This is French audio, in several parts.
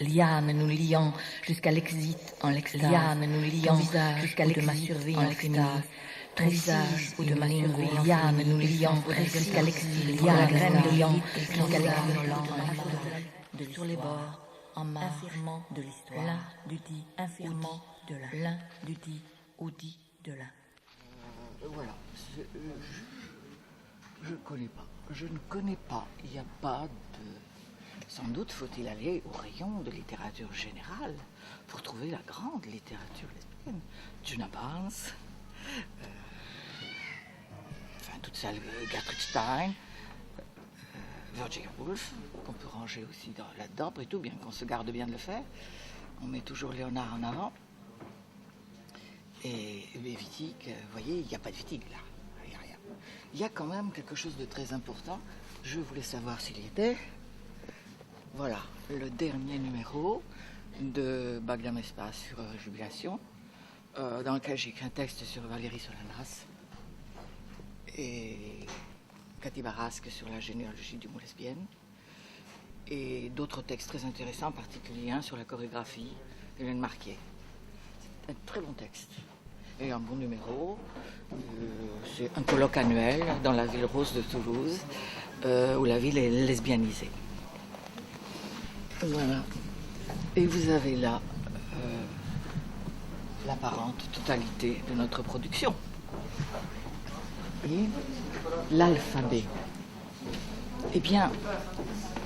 Liane nous liant jusqu'à l'exit en l'extase. Liane nous liant jusqu'à l'exit de ma survie en l'extase. Ton visage ou de ma survie. Liane nous liant jusqu'à l'exit. Liane nous liant jusqu'à l'exit. Sur les bords, en marge de l'histoire. L'un du dit, infirmement de l'un. L'un du dit, ou dit de l'un. Voilà. Je ne connais pas. Je ne connais pas. Il n'y a pas de... Sans doute faut-il aller au rayon de littérature générale pour trouver la grande littérature lesbienne. Juna Barnes, toute celle Gertrude Stein, Virginia Woolf, qu'on peut ranger aussi là-dedans, après tout, bien qu'on se garde bien de le faire. On met toujours Léonard en avant. Et Wittig, vous voyez, il n'y a pas de Wittig là. Il n'y a rien. Il y a quand même quelque chose de très important. Je voulais savoir s'il y était. Voilà, le dernier numéro de Bagdam Espace sur Jubilation, dans lequel j'ai écrit un texte sur Valérie Solanas et Cathy Barasque sur la généalogie du mot lesbienne, et d'autres textes très intéressants, en particulier un sur la chorégraphie d'Hélène Marquier. C'est un très bon texte et un bon numéro. C'est un colloque annuel dans la ville rose de Toulouse, où la ville est lesbianisée. Voilà. Et vous avez là l'apparente totalité de notre production. Et l'alphabet. Eh bien,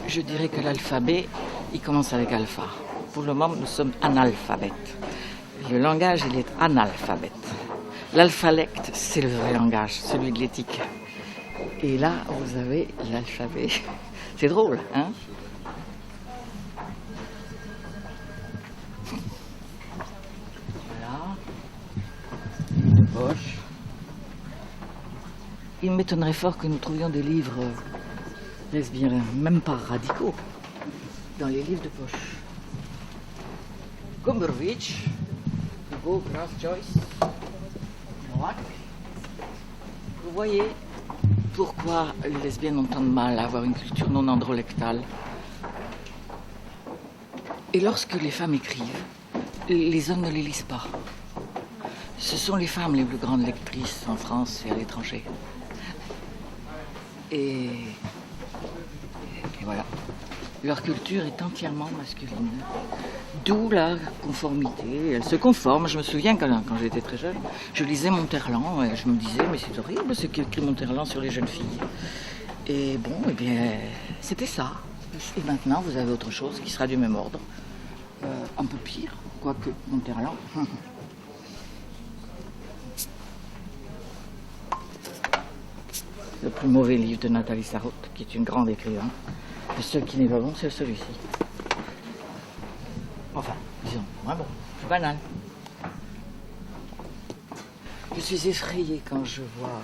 je dirais que l'alphabet, il commence avec alpha. Pour le moment, nous sommes analphabètes. Le langage, il est analphabète. L'alphalecte, c'est le vrai langage, celui de l'éthique. Et là, vous avez l'alphabet. C'est drôle, hein? Poche. Il m'étonnerait fort que nous trouvions des livres lesbiens, même pas radicaux, dans les livres de poche. Gombrowicz, Hugo, Grace, Joyce, Nowak. Vous voyez pourquoi les lesbiennes ont tant de mal à avoir une culture non androlectale. Et lorsque les femmes écrivent, les hommes ne les lisent pas. Ce sont les femmes les plus grandes lectrices en France et à l'étranger. Et voilà. Leur culture est entièrement masculine. D'où la conformité. Elle se conforme. Je me souviens quand j'étais très jeune, je lisais Monterland et je me disais, mais c'est horrible ce qu'écrit Monterland sur les jeunes filles. Et bon, eh bien, c'était ça. Et maintenant, vous avez autre chose qui sera du même ordre. Un peu pire, quoique Monterland. Le plus mauvais livre de Nathalie Sarraute, qui est une grande écrivain. Le seul qui n'est pas bon, c'est celui-ci. Enfin, disons, moins bon, c'est banal. Je suis effrayée quand je vois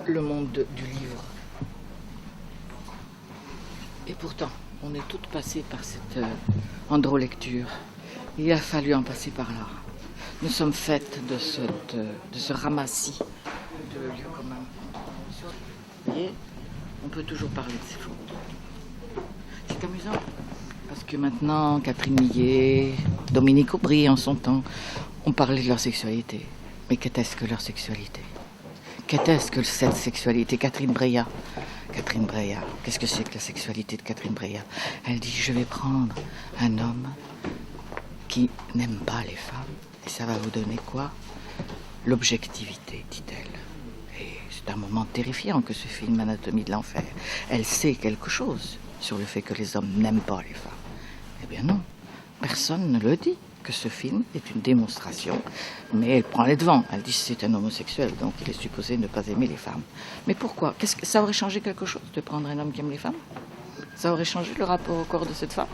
le monde du livre. Et pourtant, on est toutes passées par cette androlecture. Il a fallu en passer par là. Nous sommes faites de ce ramassis de lieux communs. Vous voyez, on peut toujours parler de ces fautes. C'est amusant, parce que maintenant, Catherine Millet, Dominique Aubry en son temps, ont parlé de leur sexualité. Mais qu'était-ce que leur sexualité? Qu'était-ce que cette sexualité? Catherine Breillat, qu'est-ce que c'est que la sexualité de Catherine Breillat? Elle dit, je vais prendre un homme qui n'aime pas les femmes, et ça va vous donner quoi? L'objectivité, dit-elle. Et c'est un moment terrifiant que ce film Anatomie de l'enfer. Elle sait quelque chose sur le fait que les hommes n'aiment pas les femmes. Eh bien non, personne ne le dit, que ce film est une démonstration, mais elle prend les devants. Elle dit que c'est un homosexuel, donc il est supposé ne pas aimer les femmes. Mais pourquoi? Qu'est-ce que ça aurait changé quelque chose de prendre un homme qui aime les femmes? Ça aurait changé le rapport au corps de cette femme?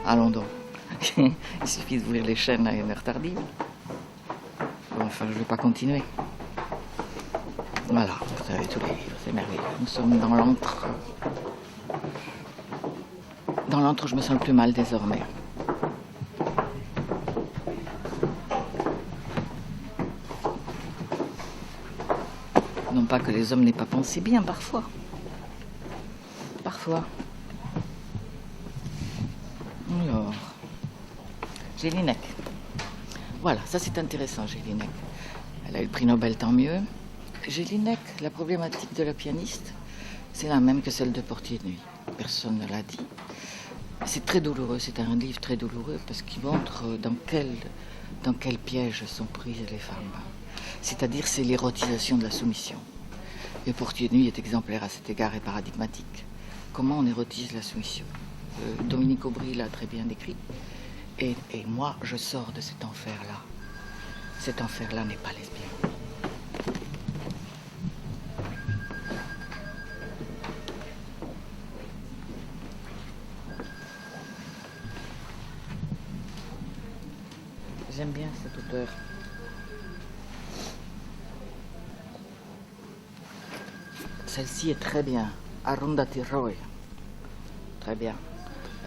Allons donc. Il suffit d'ouvrir les chaînes à une heure tardive. Bon, enfin, je ne vais pas continuer. Voilà, vous avez tous les livres, c'est merveilleux. Nous sommes dans l'antre. Dans l'antre où je me sens le plus mal désormais. Non pas que les hommes n'aient pas pensé bien, parfois. Parfois. Jelinek. Voilà, ça c'est intéressant, Jelinek. Elle a eu le prix Nobel, tant mieux. Jelinek, la problématique de la pianiste, c'est la même que celle de Portier de Nuit. Personne ne l'a dit. C'est très douloureux, c'est un livre très douloureux parce qu'il montre dans quel piège sont prises les femmes. C'est-à-dire, c'est l'érotisation de la soumission. Et Portier de Nuit est exemplaire à cet égard et paradigmatique. Comment on érotise la soumission? Dominique Aubry l'a très bien décrit. Et moi, je sors de cet enfer-là. Cet enfer-là n'est pas lesbien. J'aime bien cet auteur. Celle-ci est très bien. Arundhati Roy. Très bien.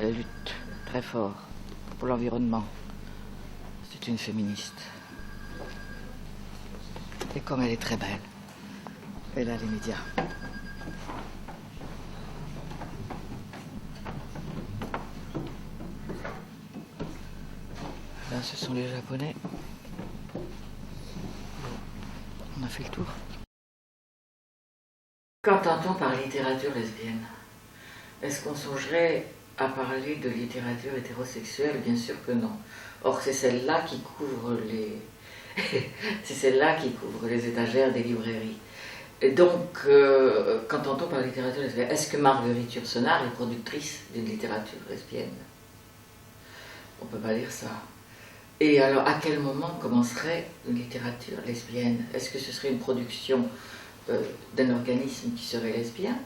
Elle lutte très fort pour l'environnement. C'est une féministe. Et comme elle est très belle, elle a les médias. Là, ce sont les Japonais. On a fait le tour. Qu'entend-on par littérature lesbienne? Est-ce qu'on songerait à parler de littérature hétérosexuelle? Bien sûr que non. Or, c'est celle-là qui couvre c'est celle-là qui couvre les étagères des librairies. Et donc, qu'entend-on par littérature lesbienne? Est-ce que Marguerite Yourcenar est productrice d'une littérature lesbienne? On ne peut pas dire ça. Et alors, à quel moment commencerait une littérature lesbienne? Est-ce que ce serait une production d'un organisme qui serait lesbien,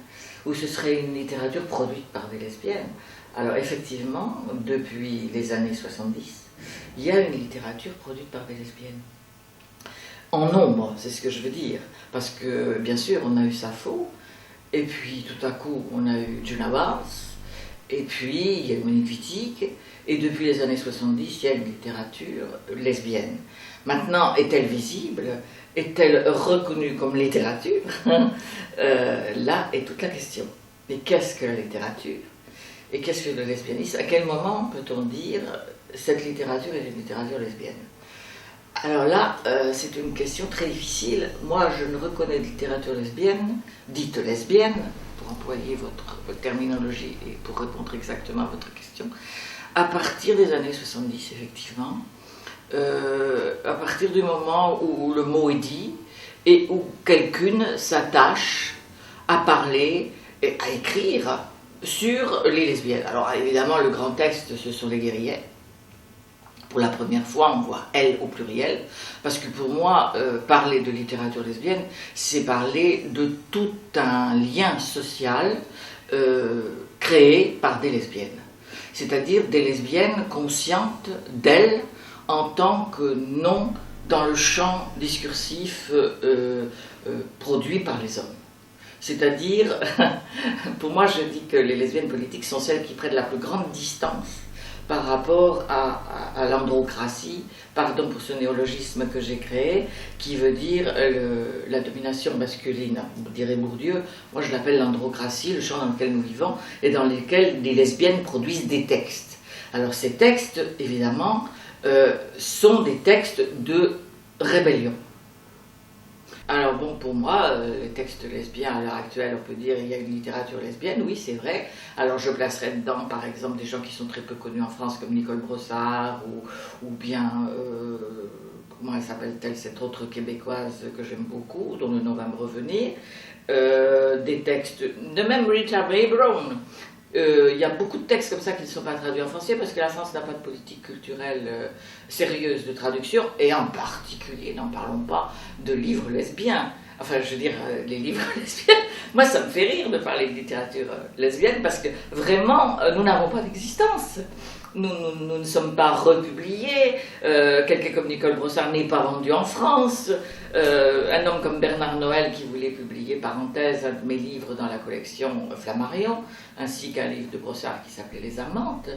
ou ce serait une littérature produite par des lesbiennes? Alors effectivement, depuis les années 70, il y a une littérature produite par des lesbiennes. En nombre, c'est ce que je veux dire. Parce que, bien sûr, on a eu Sappho, et puis tout à coup, on a eu Joan Baez, et puis il y a eu Monique Wittig, et depuis les années 70, il y a une littérature lesbienne. Maintenant, est-elle visible? Est-elle reconnue comme littérature? Là est toute la question. Mais qu'est-ce que la littérature? Et qu'est-ce que le lesbianisme? À quel moment peut-on dire cette littérature est une littérature lesbienne? Alors là, c'est une question très difficile. Moi, je ne reconnais de littérature lesbienne, dite lesbienne, pour employer votre terminologie et pour répondre exactement à votre question, à partir des années 70, effectivement. À partir du moment où le mot est dit et où quelqu'une s'attache à parler et à écrire sur les lesbiennes. Alors évidemment, le grand texte, ce sont les guerrières. Pour la première fois, on voit « elles » au pluriel, parce que pour moi, parler de littérature lesbienne, c'est parler de tout un lien social créé par des lesbiennes. C'est-à-dire des lesbiennes conscientes d'elles en tant que non dans le champ discursif produit par les hommes. C'est-à-dire, pour moi, je dis que les lesbiennes politiques sont celles qui prennent la plus grande distance par rapport à l'androcratie, pardon pour ce néologisme que j'ai créé, qui veut dire la domination masculine. Vous direz Bourdieu, moi je l'appelle l'androcratie, le champ dans lequel nous vivons, et dans lequel les lesbiennes produisent des textes. Alors ces textes, évidemment, sont des textes de rébellion. Alors bon, pour moi, les textes lesbiens à l'heure actuelle, on peut dire qu'il y a une littérature lesbienne, oui c'est vrai. Alors je placerai dedans par exemple des gens qui sont très peu connus en France comme Nicole Brossard ou bien, comment elle s'appelle-t-elle, cette autre québécoise que j'aime beaucoup, dont le nom va me revenir. Des textes de même Rita Mae Brown. Il y a beaucoup de textes comme ça qui ne sont pas traduits en français parce que la France n'a pas de politique culturelle sérieuse de traduction, et en particulier, n'en parlons pas, de livres lesbiens. Enfin, je veux dire, les livres lesbiens, moi ça me fait rire de parler de littérature lesbienne parce que vraiment, nous n'avons pas d'existence. Nous ne sommes pas republiés, quelqu'un comme Nicole Brossard n'est pas vendu en France, un homme comme Bernard Noël qui voulait publier, parenthèse, un de mes livres dans la collection Flammarion, ainsi qu'un livre de Brossard qui s'appelait Les Amantes,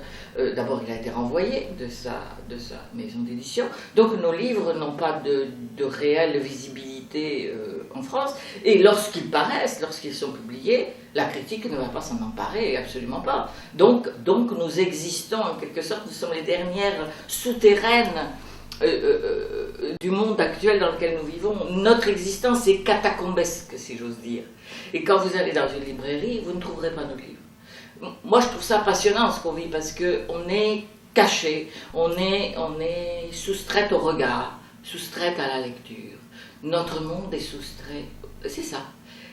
d'abord il a été renvoyé de sa maison d'édition, donc nos livres n'ont pas de réelle visibilité en France, et lorsqu'ils paraissent, lorsqu'ils sont publiés, La critique ne va pas s'en emparer, absolument pas. Donc nous existons en quelque sorte, nous sommes les dernières souterraines du monde actuel dans lequel nous vivons. Notre existence est catacombesque, si j'ose dire. Et quand vous allez dans une librairie, vous ne trouverez pas nos livres. Moi, je trouve ça passionnant ce qu'on vit, parce qu'on est caché, on est soustraite au regard, soustraite à la lecture. Notre monde est soustrait. C'est ça.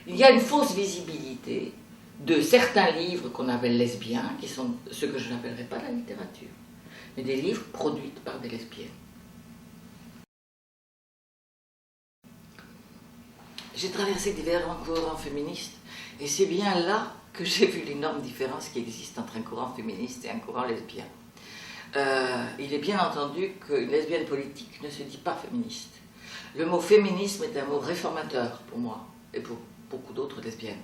Il y a une fausse visibilité de certains livres qu'on appelle lesbiens, qui sont ce que je n'appellerais pas la littérature, mais des livres produits par des lesbiennes. J'ai traversé différents courants féministes, et c'est bien là que j'ai vu l'énorme différence qui existe entre un courant féministe et un courant lesbien. Il est bien entendu qu'une lesbienne politique ne se dit pas féministe. Le mot féminisme est un mot réformateur pour moi, et pour beaucoup d'autres lesbiennes.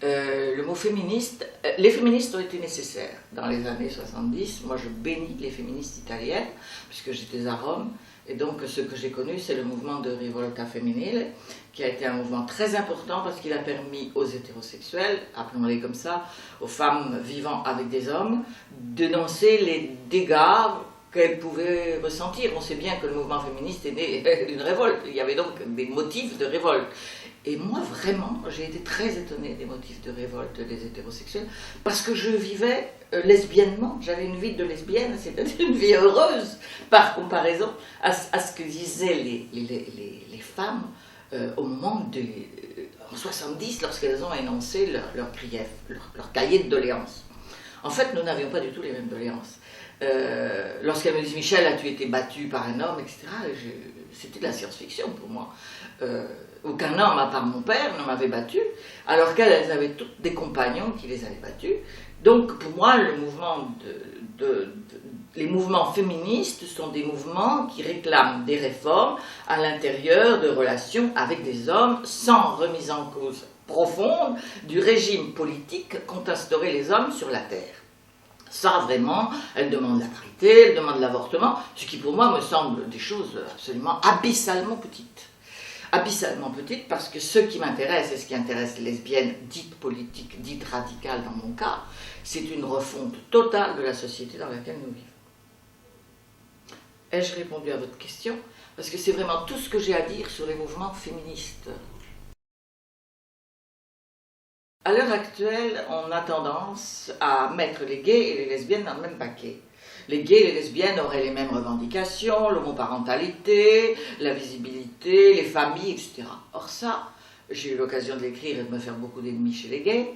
Le mot féministe, les féministes ont été nécessaires dans les années 70. Moi, je bénis les féministes italiennes, puisque j'étais à Rome, et donc ce que j'ai connu, c'est le mouvement de Rivolta Femminile, qui a été un mouvement très important parce qu'il a permis aux hétérosexuels, appelons-les comme ça, aux femmes vivant avec des hommes, d'énoncer les dégâts qu'elles pouvaient ressentir. On sait bien que le mouvement féministe est né d'une révolte, il y avait donc des motifs de révolte. Et moi, vraiment, j'ai été très étonnée des motifs de révolte des hétérosexuels, parce que je vivais lesbiennement, j'avais une vie de lesbienne, c'est-à-dire une vie heureuse, par comparaison à ce que disaient les femmes au moment en 70, lorsqu'elles ont énoncé leur grief, leur cahier de doléances. En fait, nous n'avions pas du tout les mêmes doléances. Lorsqu'elles me disent « Michel, as-tu été battue par un homme ?» etc., c'était de la science-fiction pour moi. Aucun homme, à part mon père, ne m'avait battue, alors qu'elles avaient toutes des compagnons qui les avaient battues. Donc, pour moi, les mouvements féministes sont des mouvements qui réclament des réformes à l'intérieur de relations avec des hommes, sans remise en cause profonde du régime politique qu'ont instauré les hommes sur la terre. Ça, vraiment, elles demandent la parité, elles demandent l'avortement, ce qui pour moi me semble des choses absolument abyssalement petites. Abyssalement petites, parce que ce qui m'intéresse, et ce qui intéresse les lesbiennes dites politiques, dites radicales dans mon cas, c'est une refonte totale de la société dans laquelle nous vivons. Ai-je répondu à votre question? Parce que c'est vraiment tout ce que j'ai à dire sur les mouvements féministes. À l'heure actuelle, on a tendance à mettre les gays et les lesbiennes dans le même paquet. Les gays et les lesbiennes auraient les mêmes revendications, l'homoparentalité, la visibilité, les familles, etc. Or ça, j'ai eu l'occasion de l'écrire et de me faire beaucoup d'ennemis chez les gays,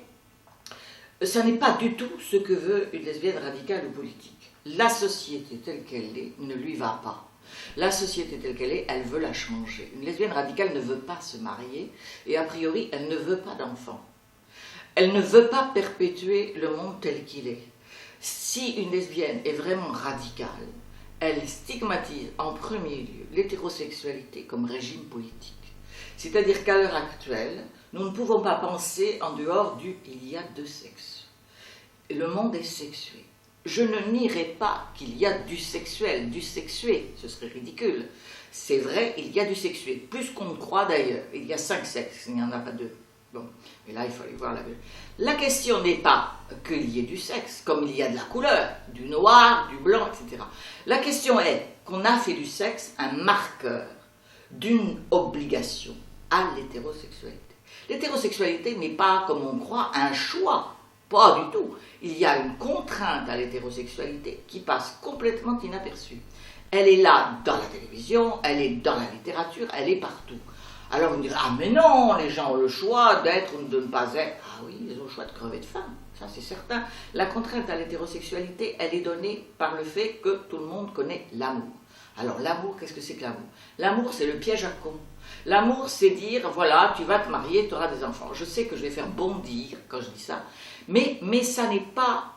ça n'est pas du tout ce que veut une lesbienne radicale ou politique. La société telle qu'elle est ne lui va pas. La société telle qu'elle est, elle veut la changer. Une lesbienne radicale ne veut pas se marier et a priori, elle ne veut pas d'enfants. Elle ne veut pas perpétuer le monde tel qu'il est. Si une lesbienne est vraiment radicale, elle stigmatise en premier lieu l'hétérosexualité comme régime politique. C'est-à-dire qu'à l'heure actuelle, nous ne pouvons pas penser en dehors du « il y a deux sexes ». Le monde est sexué. Je ne nierai pas qu'il y a du sexuel, du sexué, ce serait ridicule. C'est vrai, il y a du sexué, plus qu'on ne croit d'ailleurs. Il y a 5 sexes, il n'y en a pas 2. Bon, et là, il faut aller voir la vue. La question n'est pas qu'il y ait du sexe, comme il y a de la couleur, du noir, du blanc, etc. La question est qu'on a fait du sexe un marqueur d'une obligation à l'hétérosexualité. L'hétérosexualité n'est pas, comme on croit, un choix. Pas du tout. Il y a une contrainte à l'hétérosexualité qui passe complètement inaperçue. Elle est là dans la télévision, elle est dans la littérature, elle est partout. Alors on me dit, ah mais non, les gens ont le choix d'être ou de ne pas être. Ah oui, ils ont le choix de crever de faim, ça c'est certain. La contrainte à l'hétérosexualité, elle est donnée par le fait que tout le monde connaît l'amour. Alors l'amour, qu'est-ce que c'est que l'amour? L'amour, c'est le piège à con. L'amour, c'est dire, voilà, tu vas te marier, tu auras des enfants. Je sais que je vais faire bondir quand je dis ça, mais ça n'est pas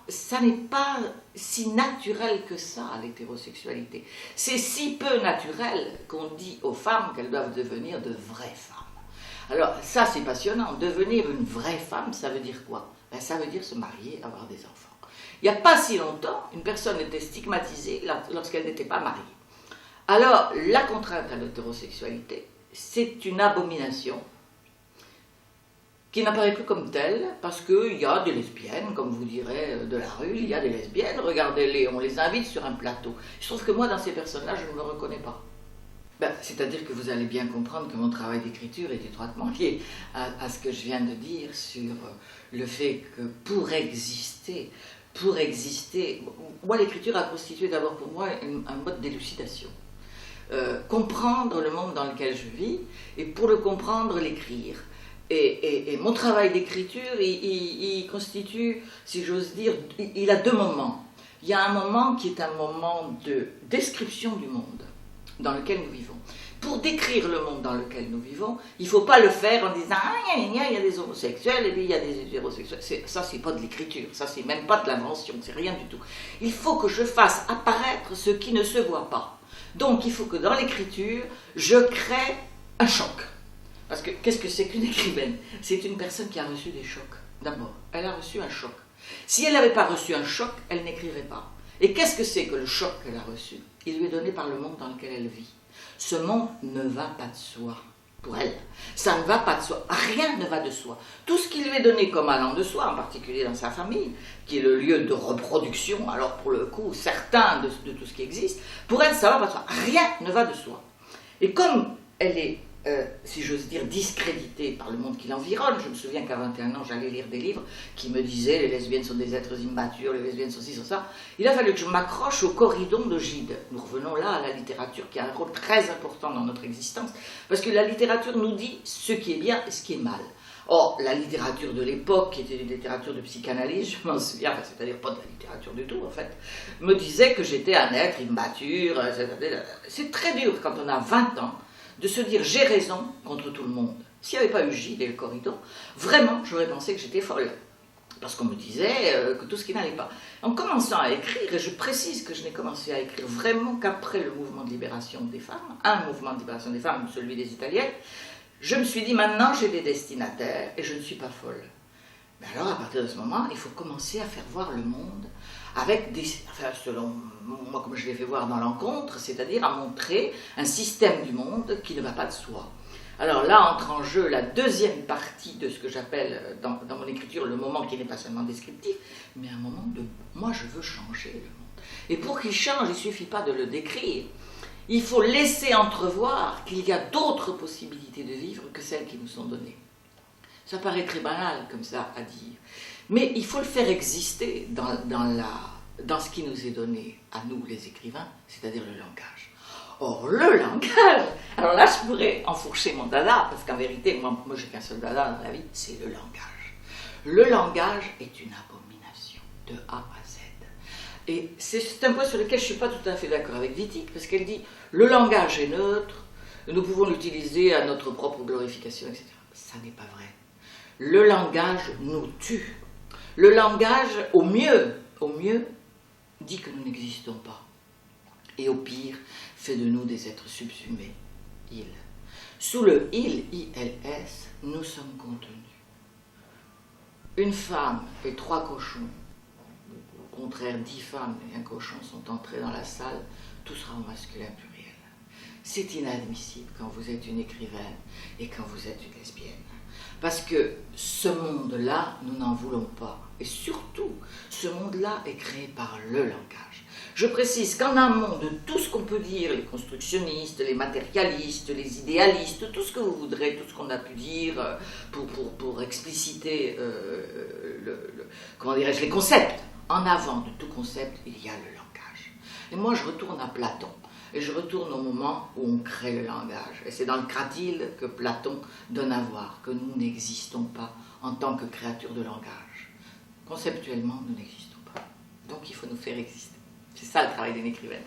si naturel que ça, l'hétérosexualité. C'est si peu naturel qu'on dit aux femmes qu'elles doivent devenir de vraies femmes. Alors ça, c'est passionnant. Devenir une vraie femme, ça veut dire quoi? Ben, ça veut dire se marier, avoir des enfants. Il n'y a pas si longtemps, une personne était stigmatisée lorsqu'elle n'était pas mariée. Alors, la contrainte à l'hétérosexualité, c'est une abomination qui n'apparaît plus comme telle, parce qu'il y a des lesbiennes, comme vous direz, de la rue, il y a des lesbiennes, regardez-les, on les invite sur un plateau. Je trouve que moi, dans ces personnes-là, je ne me reconnais pas. C'est-à-dire que vous allez bien comprendre que mon travail d'écriture est étroitement lié à ce que je viens de dire sur le fait que pour exister, moi l'écriture a constitué d'abord pour moi un mode d'élucidation. Comprendre le monde dans lequel je vis, et pour le comprendre, l'écrire. Et mon travail d'écriture, il constitue, si j'ose dire, il a deux moments. Il y a un moment qui est un moment de description du monde dans lequel nous vivons. Pour décrire le monde dans lequel nous vivons, il ne faut pas le faire en disant « Ah, il y a des homosexuels et puis il y a des hétérosexuels ». Ça, c'est pas de l'écriture, ça, c'est même pas de l'invention, c'est rien du tout. Il faut que je fasse apparaître ce qui ne se voit pas. Donc, il faut que dans l'écriture, je crée un choc. Parce que qu'est-ce que c'est qu'une écrivaine? C'est une personne qui a reçu des chocs. D'abord, elle a reçu un choc. Si elle n'avait pas reçu un choc, elle n'écrirait pas. Et qu'est-ce que c'est que le choc qu'elle a reçu? Il lui est donné par le monde dans lequel elle vit. Ce monde ne va pas de soi, pour elle. Ça ne va pas de soi. Rien ne va de soi. Tout ce qui lui est donné comme allant de soi, en particulier dans sa famille, qui est le lieu de reproduction, alors pour le coup, certain de tout ce qui existe, pour elle, ça ne va pas de soi. Rien ne va de soi. Et comme elle est, si j'ose dire, discréditée par le monde qui l'environne, je me souviens qu'à 21 ans, j'allais lire des livres qui me disaient « les lesbiennes sont des êtres immatures, les lesbiennes sont ci, sont ça ». Il a fallu que je m'accroche au Corydon de Gide. Nous revenons là à la littérature qui a un rôle très important dans notre existence, parce que la littérature nous dit ce qui est bien et ce qui est mal. Or, la littérature de l'époque, qui était une littérature de psychanalyse, je m'en souviens, c'est-à-dire pas de la littérature du tout en fait, me disait que j'étais un être immature. C'est très dur quand on a 20 ans de se dire j'ai raison contre tout le monde. S'il n'y avait pas eu Gide et le Corydon, vraiment j'aurais pensé que j'étais folle. Parce qu'on me disait que tout ce qui n'allait pas. En commençant à écrire, et je précise que je n'ai commencé à écrire vraiment qu'après le mouvement de libération des femmes, un mouvement de libération des femmes, celui des Italiennes, je me suis dit maintenant j'ai des destinataires et je ne suis pas folle. Mais alors à partir de ce moment, il faut commencer à faire voir le monde avec des, enfin selon moi comme je l'ai fait voir dans l'encontre, c'est-à-dire à montrer un système du monde qui ne va pas de soi. Alors là entre en jeu la deuxième partie de ce que j'appelle dans mon écriture le moment qui n'est pas seulement descriptif, mais un moment de moi je veux changer le monde. Et pour qu'il change, il ne suffit pas de le décrire. Il faut laisser entrevoir qu'il y a d'autres possibilités de vivre que celles qui nous sont données. Ça paraît très banal comme ça à dire, mais il faut le faire exister dans ce qui nous est donné à nous les écrivains, c'est-à-dire le langage. Or le langage, alors là je pourrais enfourcher mon dada, parce qu'en vérité, moi j'ai qu'un seul dada dans la vie, c'est le langage. Le langage est une abomination de A à Z. Et c'est un point sur lequel je ne suis pas tout à fait d'accord avec Wittig, parce qu'elle dit le langage est neutre, nous pouvons l'utiliser à notre propre glorification, etc. Ça n'est pas vrai. Le langage nous tue. Le langage, au mieux, dit que nous n'existons pas. Et au pire, fait de nous des êtres subsumés. Il. Sous le il, I-L-S, nous sommes contenus. Une femme et 3 cochons, au contraire 10 femmes et un cochon sont entrés dans la salle, tout sera au masculin pluriel. C'est inadmissible quand vous êtes une écrivaine et quand vous êtes une lesbienne. Parce que ce monde-là, nous n'en voulons pas. Et surtout, ce monde-là est créé par le langage. Je précise qu'en amont de tout ce qu'on peut dire, les constructionnistes, les matérialistes, les idéalistes, tout ce que vous voudrez, tout ce qu'on a pu dire pour expliciter comment dirais-je, les concepts, en avant de tout concept, il y a le langage. Et moi, je retourne à Platon. Et je retourne au moment où on crée le langage. Et c'est dans le Cratyle que Platon donne à voir que nous n'existons pas en tant que créatures de langage. Conceptuellement, nous n'existons pas. Donc il faut nous faire exister. C'est ça le travail d'une écrivaine.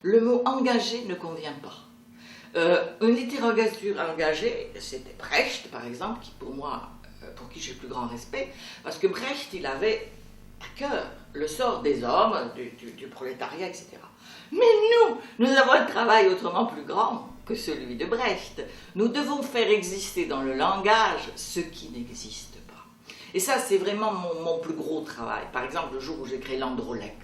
Le mot engagé ne convient pas. Une littérature engagée, c'était Brecht par exemple, qui pour moi, pour qui j'ai le plus grand respect, parce que Brecht, il avait à cœur le sort des hommes, du prolétariat, etc. Mais nous avons un travail autrement plus grand que celui de Brecht. Nous devons faire exister dans le langage ce qui n'existe pas. Et ça, c'est vraiment mon plus gros travail. Par exemple, le jour où j'ai créé l'Androlect.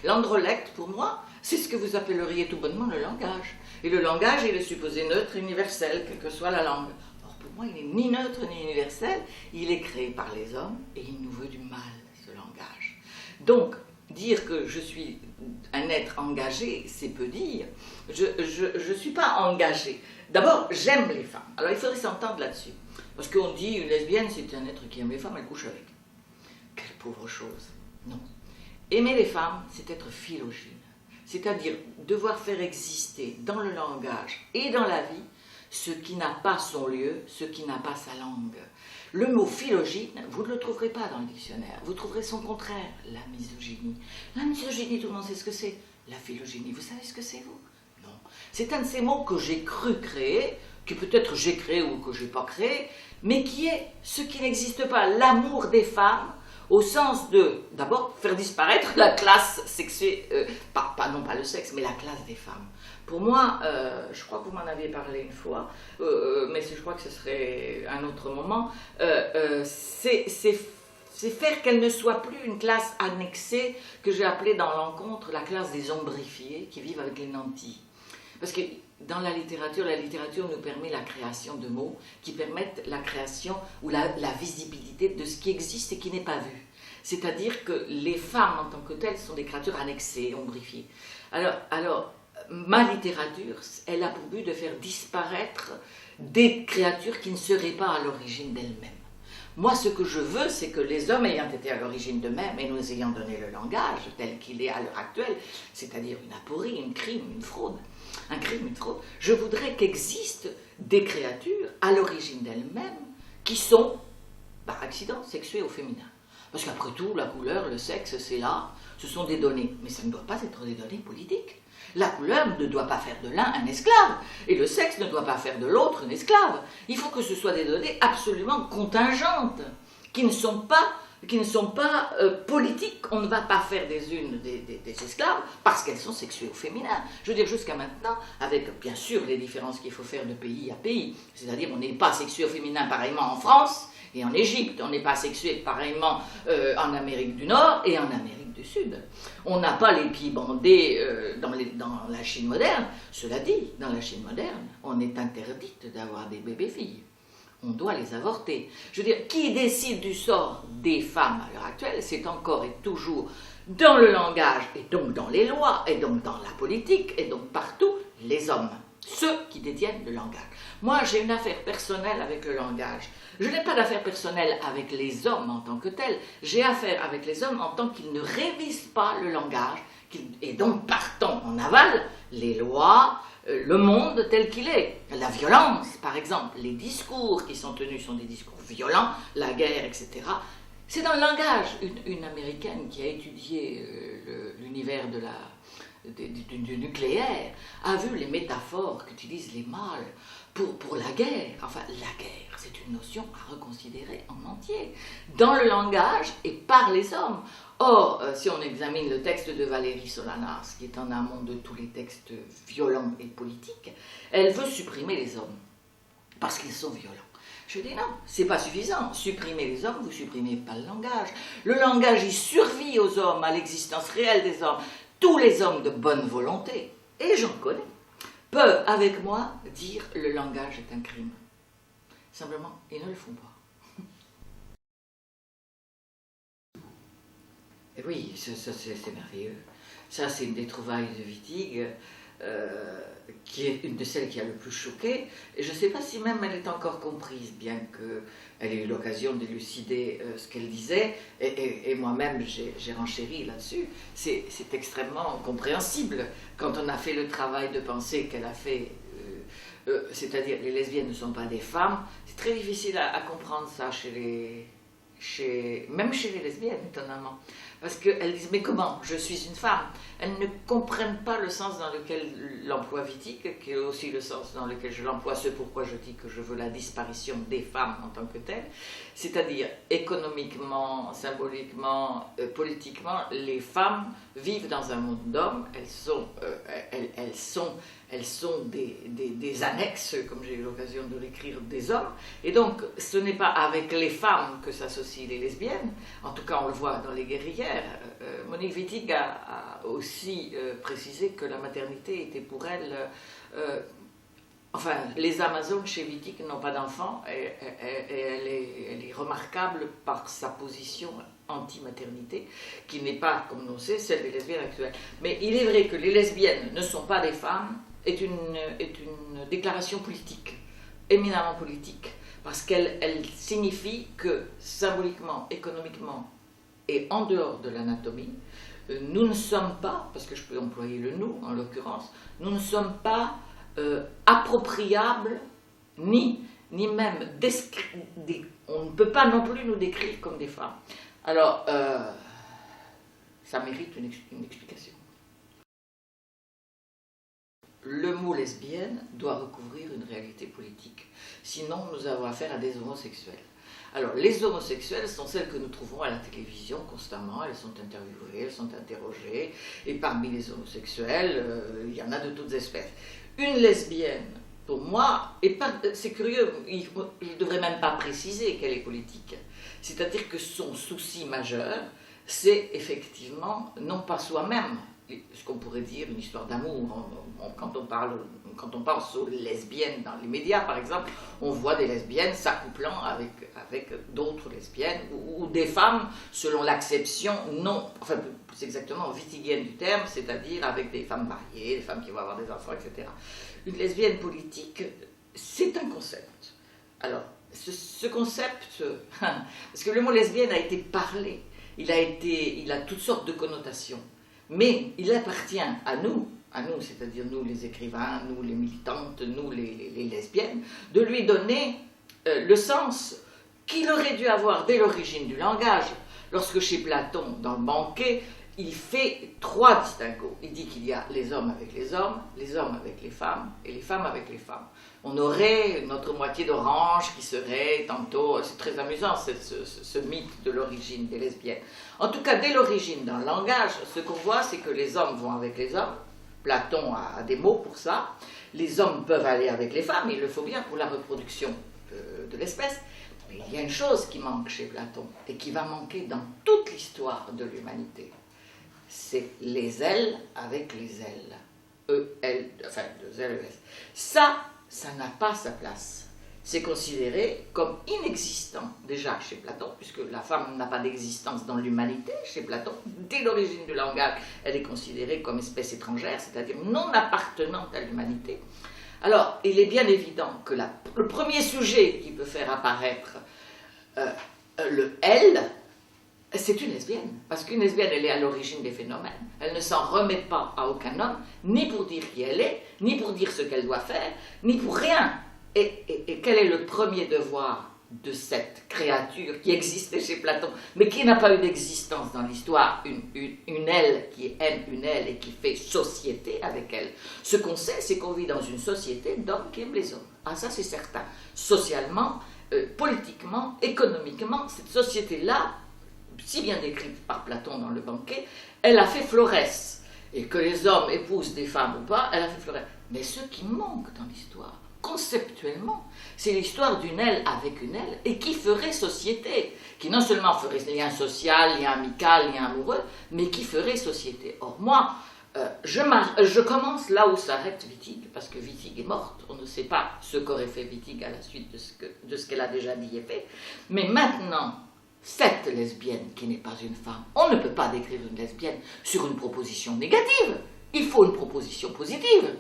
L'Androlect, pour moi, c'est ce que vous appelleriez tout bonnement le langage. Et le langage, il est supposé neutre, universel, quelle que soit la langue. Or, pour moi, il n'est ni neutre ni universel, il est créé par les hommes et il nous veut du mal, ce langage. Donc, dire que je suis un être engagé, c'est peu dire. Je ne suis pas engagée. D'abord, j'aime les femmes. Alors, il faudrait s'entendre là-dessus. Parce qu'on dit, une lesbienne, c'est un être qui aime les femmes, elle couche avec. Quelle pauvre chose. Non. Aimer les femmes, c'est être philogène. C'est-à-dire devoir faire exister dans le langage et dans la vie ce qui n'a pas son lieu, ce qui n'a pas sa langue. Le mot philogène, vous ne le trouverez pas dans le dictionnaire. Vous trouverez son contraire, la misogynie. La misogynie, tout le monde sait ce que c'est. La philogénie, vous savez ce que c'est, vous? Non. C'est un de ces mots que j'ai cru créer, que peut-être j'ai créé ou que je n'ai pas créé, mais qui est ce qui n'existe pas, l'amour des femmes, au sens de, d'abord, faire disparaître la classe sexuée, non pas le sexe, mais la classe des femmes. Pour moi, je crois que vous m'en aviez parlé une fois, mais je crois que ce serait un autre moment, c'est faire qu'elle ne soit plus une classe annexée, que j'ai appelée dans l'encontre la classe des ombrifiés, qui vivent avec les nantis. Parce que dans la littérature nous permet la création de mots qui permettent la création ou la visibilité de ce qui existe et qui n'est pas vu. C'est-à-dire que les femmes en tant que telles sont des créatures annexées, ombrifiées. Alors, ma littérature, elle a pour but de faire disparaître des créatures qui ne seraient pas à l'origine d'elles-mêmes. Moi, ce que je veux, c'est que les hommes ayant été à l'origine d'eux-mêmes et nous ayant donné le langage tel qu'il est à l'heure actuelle, c'est-à-dire une aporie, un crime, une fraude, je voudrais qu'existent des créatures à l'origine d'elles-mêmes qui sont, par accident, sexuées au féminin. Parce qu'après tout, la couleur, le sexe, c'est là, ce sont des données. Mais ça ne doit pas être des données politiques. La couleur ne doit pas faire de l'un un esclave, et le sexe ne doit pas faire de l'autre un esclave. Il faut que ce soit des données absolument contingentes, qui ne sont pas politiques. On ne va pas faire des unes des esclaves parce qu'elles sont sexuées au féminin. Je veux dire, jusqu'à maintenant, avec bien sûr les différences qu'il faut faire de pays à pays, c'est-à-dire on n'est pas sexué au féminin pareillement en France et en Égypte, on n'est pas sexué pareillement en Amérique du Nord et en Amérique du Sud. On n'a pas les pieds bandés dans la Chine moderne. Cela dit, dans la Chine moderne, on est interdite d'avoir des bébés-filles. On doit les avorter. Je veux dire, qui décide du sort des femmes à l'heure actuelle, c'est encore et toujours dans le langage, et donc dans les lois, et donc dans la politique, et donc partout, les hommes. Ceux qui détiennent le langage. Moi, j'ai une affaire personnelle avec le langage. Je n'ai pas d'affaire personnelle avec les hommes en tant que tels. J'ai affaire avec les hommes en tant qu'ils ne révisent pas le langage, et donc partant en aval les lois, le monde tel qu'il est. La violence, par exemple, les discours qui sont tenus sont des discours violents, la guerre, etc. C'est dans le langage. Une Américaine qui a étudié l'univers du nucléaire a vu les métaphores qu'utilisent les mâles pour la guerre. Enfin, la guerre, c'est une notion à reconsidérer en entier, dans le langage et par les hommes. Or, si on examine le texte de Valérie Solanas, qui est en amont de tous les textes violents et politiques, elle veut supprimer les hommes, parce qu'ils sont violents. Je dis non, c'est pas suffisant. Supprimer les hommes, vous supprimez pas le langage. Le langage, il survit aux hommes, à l'existence réelle des hommes. Tous les hommes de bonne volonté, et j'en connais, peuvent, avec moi, dire le langage est un crime. Simplement, ils ne le font pas. Et oui, ça c'est merveilleux. Ça, c'est une des trouvailles de Wittig, qui est une de celles qui a le plus choqué. Et je ne sais pas si même elle est encore comprise, bien qu'elle ait eu l'occasion d'élucider ce qu'elle disait. Et moi-même, j'ai renchéri là-dessus. C'est extrêmement compréhensible quand on a fait le travail de pensée qu'elle a fait. C'est-à-dire, les lesbiennes ne sont pas des femmes. C'est très difficile à comprendre ça même chez les lesbiennes, étonnamment. Parce qu'elles disent, mais comment? Je suis une femme. Elles ne comprennent pas le sens dans lequel l'emploie Wittig, qui est aussi le sens dans lequel je l'emploie, ce pourquoi je dis que je veux la disparition des femmes en tant que telles. C'est-à-dire, économiquement, symboliquement, politiquement, les femmes vivent dans un monde d'hommes, elles sont elles sont des annexes, comme j'ai eu l'occasion de l'écrire, des hommes. Et donc, ce n'est pas avec les femmes que s'associent les lesbiennes. En tout cas, on le voit dans Les Guerrières. Monique Wittig a aussi précisé que la maternité était pour elle... enfin, les Amazones chez Wittig n'ont pas d'enfants, et elle est remarquable par sa position anti-maternité, qui n'est pas, comme on sait, celle des lesbiennes actuelles. Mais il est vrai que les lesbiennes ne sont pas des femmes, est une déclaration politique, éminemment politique, parce qu'elle signifie que symboliquement, économiquement et en dehors de l'anatomie, nous ne sommes pas, parce que je peux employer le nous en l'occurrence, nous ne sommes pas appropriables ni même on ne peut pas non plus nous décrire comme des femmes. Alors, ça mérite une explication. Le mot lesbienne doit recouvrir une réalité politique. Sinon, nous avons affaire à des homosexuels. Alors, les homosexuels sont celles que nous trouvons à la télévision constamment. Elles sont interviewées, elles sont interrogées. Et parmi les homosexuels, il y en a de toutes espèces. Une lesbienne, pour moi, c'est curieux, il ne devrait même pas préciser qu'elle est politique. C'est-à-dire que son souci majeur, c'est effectivement, non pas soi-même, ce qu'on pourrait dire une histoire d'amour. Quand on pense aux lesbiennes dans les médias, par exemple, on voit des lesbiennes s'accouplant avec d'autres lesbiennes, ou des femmes, selon l'acception, enfin, c'est exactement wittigienne du terme, c'est-à-dire avec des femmes mariées, des femmes qui vont avoir des enfants, etc. Une lesbienne politique, c'est un concept. Alors, ce concept, parce que le mot lesbienne a été parlé, il a toutes sortes de connotations, mais il appartient à nous, c'est-à-dire nous les écrivains, nous les militantes, nous les lesbiennes, de lui donner le sens qu'il aurait dû avoir dès l'origine du langage. Lorsque chez Platon, dans le Banquet, il fait 3 distinguos. Il dit qu'il y a les hommes avec les hommes avec les femmes, et les femmes avec les femmes. On aurait notre moitié d'orange qui serait tantôt... C'est très amusant, ce mythe de l'origine des lesbiennes. En tout cas, dès l'origine, dans le langage, ce qu'on voit, c'est que les hommes vont avec les hommes. Platon a des mots pour ça. Les hommes peuvent aller avec les femmes, il le faut bien pour la reproduction de l'espèce. Mais il y a une chose qui manque chez Platon, et qui va manquer dans toute l'histoire de l'humanité. C'est les ailes avec les ailes. E-L, enfin, 2 L, E-S. Ça n'a pas sa place. C'est considéré comme inexistant, déjà chez Platon, puisque la femme n'a pas d'existence dans l'humanité chez Platon. Dès l'origine du langage, elle est considérée comme espèce étrangère, c'est-à-dire non appartenante à l'humanité. Alors, il est bien évident que le premier sujet qui peut faire apparaître le « elle », c'est une lesbienne, parce qu'une lesbienne, elle est à l'origine des phénomènes. Elle ne s'en remet pas à aucun homme, ni pour dire qui elle est, ni pour dire ce qu'elle doit faire, ni pour rien. Et quel est le premier devoir de cette créature qui existait chez Platon, mais qui n'a pas eu d'existence dans l'histoire, une elle qui aime une elle et qui fait société avec elle? Ce qu'on sait, c'est qu'on vit dans une société d'hommes qui aiment les hommes. Ah, ça c'est certain. Socialement, politiquement, économiquement, cette société-là, si bien décrite par Platon dans le Banquet, elle a fait florès. Et que les hommes épousent des femmes ou pas, elle a fait florès. Mais ce qui manque dans l'histoire, conceptuellement, c'est l'histoire d'une aile avec une aile, et qui ferait société, qui non seulement ferait lien social, lien amical, lien amoureux, mais qui ferait société. Or, moi, je commence là où s'arrête Wittig, parce que Wittig est morte, on ne sait pas ce qu'aurait fait Wittig à la suite de ce qu'elle a déjà dit et fait, mais maintenant, cette lesbienne qui n'est pas une femme, on ne peut pas décrire une lesbienne sur une proposition négative, il faut une proposition positive.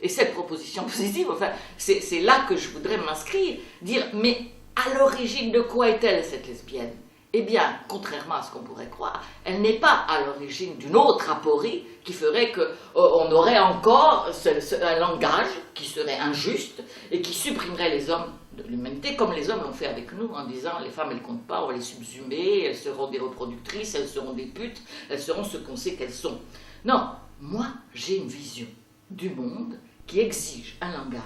Et cette proposition positive, enfin, c'est là que je voudrais m'inscrire, dire, mais à l'origine de quoi est-elle cette lesbienne? Eh bien, contrairement à ce qu'on pourrait croire, elle n'est pas à l'origine d'une autre aporie qui ferait qu'on aurait encore un langage qui serait injuste et qui supprimerait les hommes de l'humanité, comme les hommes l'ont fait avec nous, en disant les femmes elles comptent pas, on va les subsumer, elles seront des reproductrices, elles seront des putes, elles seront ce qu'on sait qu'elles sont. Non, moi j'ai une vision du monde qui exige un langage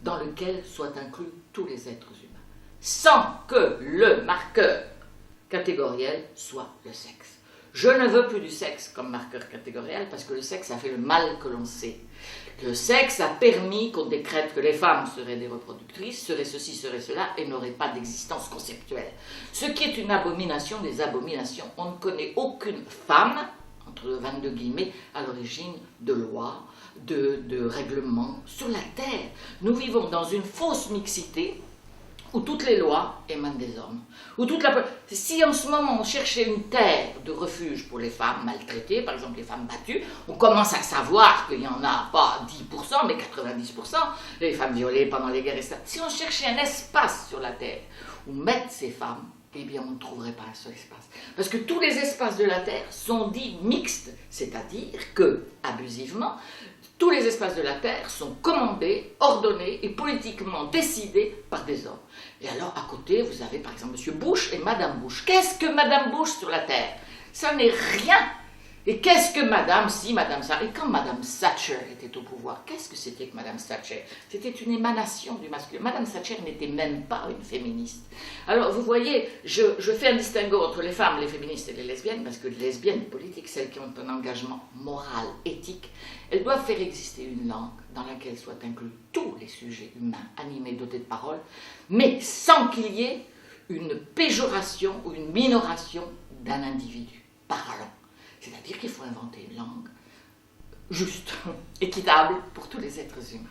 dans lequel soient inclus tous les êtres humains, sans que le marqueur catégoriel soit le sexe. Je ne veux plus du sexe comme marqueur catégoriel parce que le sexe a fait le mal que l'on sait. Le sexe a permis qu'on décrète que les femmes seraient des reproductrices, seraient ceci, seraient cela, et n'auraient pas d'existence conceptuelle. Ce qui est une abomination des abominations. On ne connaît aucune femme, entre 22 guillemets, à l'origine de lois, de règlements sur la Terre. Nous vivons dans une fausse mixité où toutes les lois émanent des hommes. Si en ce moment on cherchait une terre de refuge pour les femmes maltraitées, par exemple les femmes battues, on commence à savoir qu'il n'y en a pas 10%, mais 90%, les femmes violées pendant les guerres, etc. Si on cherchait un espace sur la terre où mettre ces femmes, eh bien on ne trouverait pas un seul espace. Parce que tous les espaces de la terre sont dits mixtes, c'est-à-dire que, abusivement, tous les espaces de la Terre sont commandés, ordonnés et politiquement décidés par des hommes. Et alors, à côté, vous avez par exemple M. Bush et Mme Bush. Qu'est-ce que Mme Bush sur la Terre? Ça n'est rien. Et qu'est-ce que Mme si, Mme ça? Et quand Mme Thatcher était au pouvoir, qu'est-ce que c'était que Mme Thatcher? C'était une émanation du masculin. Mme Thatcher n'était même pas une féministe. Alors, vous voyez, je fais un distinguo entre les femmes, les féministes et les lesbiennes, parce que les lesbiennes politiques, celles qui ont un engagement moral, éthique, elles doivent faire exister une langue dans laquelle soient inclus tous les sujets humains, animés, dotés de parole, mais sans qu'il y ait une péjoration ou une minoration d'un individu parlant. C'est-à-dire qu'il faut inventer une langue juste, équitable pour tous les êtres humains.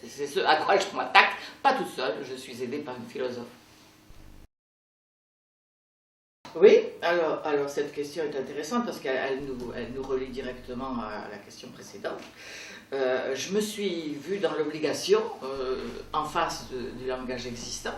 C'est ce à quoi je m'attaque, pas toute seule, je suis aidée par une philosophe. Oui, alors cette question est intéressante parce qu'elle nous relie directement à la question précédente. Je me suis vue dans l'obligation, en face du langage existant,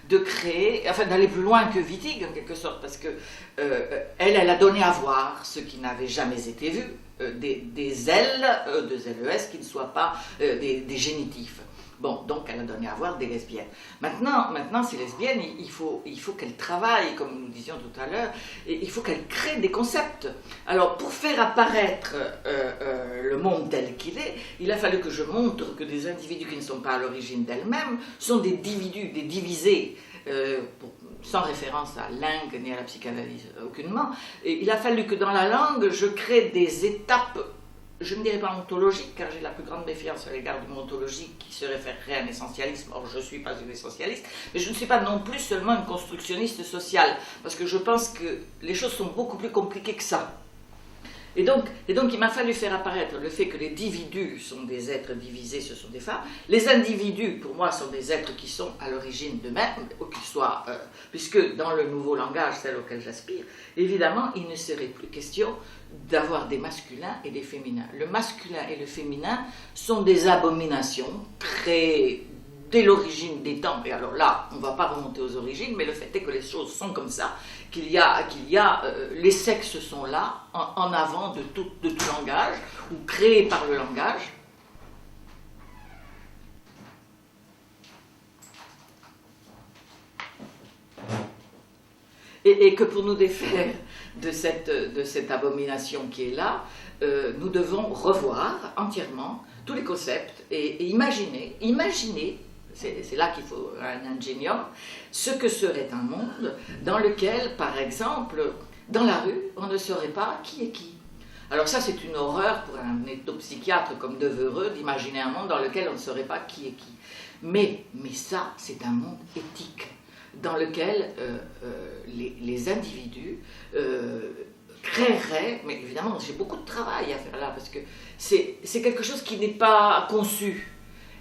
de créer, enfin d'aller plus loin que Wittig en quelque sorte, parce que elle a donné à voir ce qui n'avait jamais été vu, des ailes, de ZES qui ne soient pas des génitifs. Bon, donc elle a donné à voir des lesbiennes. Maintenant ces lesbiennes, il faut qu'elles travaillent, comme nous disions tout à l'heure, et il faut qu'elles créent des concepts. Alors, pour faire apparaître le monde tel qu'il est, il a fallu que je montre que des individus qui ne sont pas à l'origine d'elles-mêmes sont des individus, des divisés, sans référence à Laing ni à la psychanalyse aucunement. Et il a fallu que dans la langue, je crée des étapes. Je ne dirais pas ontologique, car j'ai la plus grande défiance à l'égard du mot ontologique qui se référerait à un essentialisme. Or, je ne suis pas une essentialiste, mais je ne suis pas non plus seulement une constructionniste sociale, parce que je pense que les choses sont beaucoup plus compliquées que ça. Et donc il m'a fallu faire apparaître le fait que les individus sont des êtres divisés, ce sont des femmes. Les individus, pour moi, sont des êtres qui sont à l'origine d'eux-mêmes, qu'ils soient, puisque dans le nouveau langage, celle auquel j'aspire, évidemment, il ne serait plus question d'avoir des masculins et des féminins. Le masculin et le féminin sont des abominations créées dès l'origine des temps. Et alors là, on ne va pas remonter aux origines, mais le fait est que les choses sont comme ça, les sexes sont là, en avant de tout langage, ou créés par le langage. Et que pour nous défaire de cette abomination qui est là, nous devons revoir entièrement tous les concepts et imaginer, c'est là qu'il faut un ingénium, ce que serait un monde dans lequel, par exemple, dans la rue, on ne saurait pas qui est qui. Alors ça, c'est une horreur pour un ethopsychiatre comme Devereux d'imaginer un monde dans lequel on ne saurait pas qui est qui. Mais ça, c'est un monde éthique, dans lequel les individus créeraient, mais évidemment j'ai beaucoup de travail à faire là, parce que c'est quelque chose qui n'est pas conçu,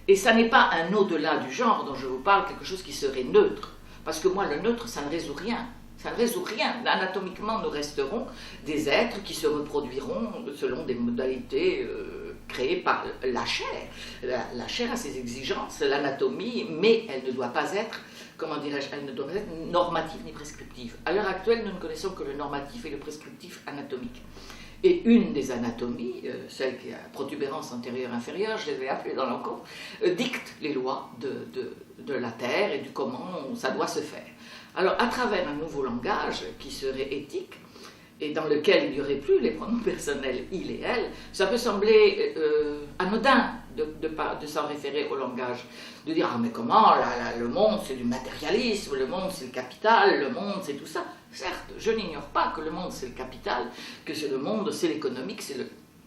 et ça n'est pas un au-delà du genre dont je vous parle, quelque chose qui serait neutre, parce que moi le neutre ça ne résout rien. Ça ne résout rien. Anatomiquement, nous resterons des êtres qui se reproduiront selon des modalités créées par la chair. La chair a ses exigences, l'anatomie, mais elle ne doit pas être, comment dirais-je, elle ne doit pas être normative ni prescriptive. À l'heure actuelle, nous ne connaissons que le normatif et le prescriptif anatomique. Et une des anatomies, celle qui a protubérance antérieure-inférieure, je les ai appelées dans l'encontre, dicte les lois de la Terre et du comment ça doit se faire. Alors, à travers un nouveau langage qui serait éthique, et dans lequel il n'y aurait plus les pronoms personnels il et elle, ça peut sembler anodin de s'en référer au langage, de dire « Ah mais comment, le monde c'est du matérialisme, le monde c'est le capital, le monde c'est tout ça ». Certes, Je n'ignore pas que le monde c'est le capital, que le monde c'est l'économique,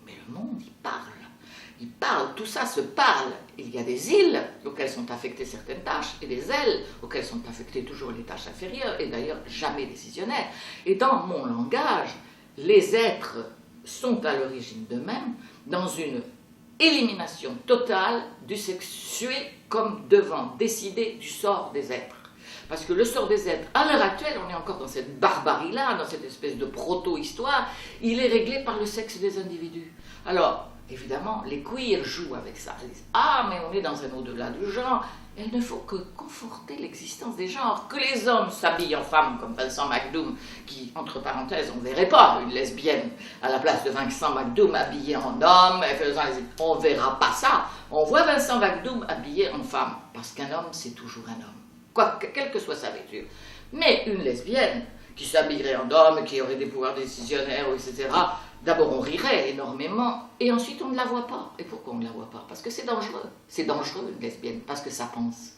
mais le monde il parle. Il parle, tout ça se parle. Il y a des îles auxquelles sont affectées certaines tâches et des ailes auxquelles sont affectées toujours les tâches inférieures et d'ailleurs jamais décisionnaires. Et dans mon langage, les êtres sont à l'origine d'eux-mêmes dans une élimination totale du sexué comme devant décider du sort des êtres. Parce que le sort des êtres, à l'heure actuelle, on est encore dans cette barbarie-là, dans cette espèce de proto-histoire, il est réglé par le sexe des individus. Alors, évidemment, les queers jouent avec ça. Ils disent « Ah, mais on est dans un au-delà du genre ». Il ne faut que conforter l'existence des genres. Que les hommes s'habillent en femmes, comme Vincent McDoom, qui, entre parenthèses, on ne verrait pas une lesbienne à la place de Vincent McDoom habillée en homme. On ne verra pas ça. On voit Vincent McDoom habillé en femme, parce qu'un homme, c'est toujours un homme. Quelle que soit sa vêture. Mais une lesbienne qui s'habillerait en homme, qui aurait des pouvoirs décisionnaires, etc., d'abord on rirait énormément, et ensuite on ne la voit pas. Et pourquoi on ne la voit pas? Parce que c'est dangereux. C'est dangereux une lesbienne, parce que ça pense.